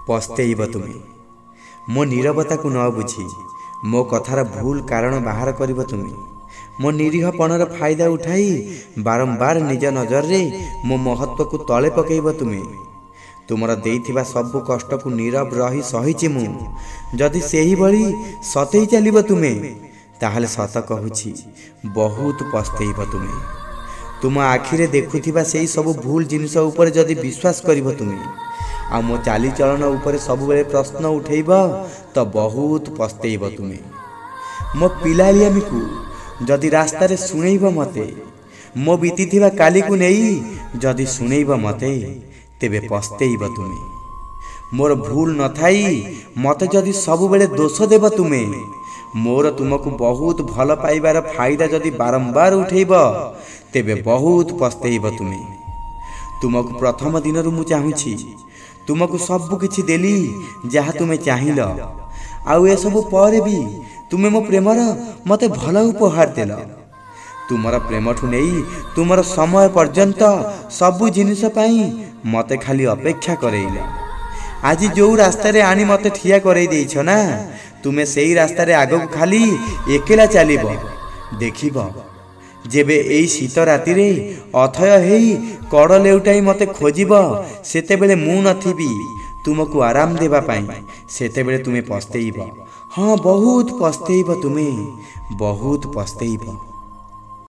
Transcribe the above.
पस्तेइब तुमे। मो नीरवता को न बुझी मो कथार भूल कारण बाहर करिब तुमे। मो निरीहपणर फायदा उठाई बारंबार निज नजर रे मो महत्व को तले पकेइब तुमे। तुमर देइथिबा सब कष्ट को नीरव रही सहिछि मु। जदि सेही भली सतेई चलिब तुमे ताहले सत कहूछि बहुत पस्तेइब तुमे। तुम आखिरे देखुथिबा सेही सब भूल जिनिस ऊपर जदि विश्वास करिब तुमे आ मो चाली चलन ऊपर सब बेले प्रश्न उठेइब तो बहुत पस्तेइब तुमे। मो पिलालियामी को जदि रास्ता रे सुनेइब मते, मो बीतीथिबा काली को नेई जदि सुनेइब मते तेबे पस्तेइब तुमे। मोर भूल न थाई मते जदि सब बेले दोष देब तुमे, मोर तुमको बहुत भल पाइबार फायदा जदि बारंबार उठेइब तेबे बहुत पस्तेइब तुमे। तुमको प्रथम दिन रु मु चाहूछि, तुमको सब किछि देली जहा तुमे चाहिल, आउ ए सब पर भी तुमे मो प्रेमर मते भल उपहार देल। तुमर प्रेमठु नहीं तुमर समय पर्यंत सबु जिनिस पाई मते खाली अपेक्षा करेइल। आज जो रास्ता रे आनी मते ठिया करई देइछ ना, तुमे सेही रास्ता रे आगो खाली एकेला चलिब। देखिब जेबे एई शीत राति रे अथय हेई कड़ लेउटाई मते खोजिब, सेते बेले मु नथिबी तुमको आराम देबा पाई, सेते बेले तुमे पस्तेइब। हाँ बहुत पस्तेइब तुमे, बहुत पस्तेइब।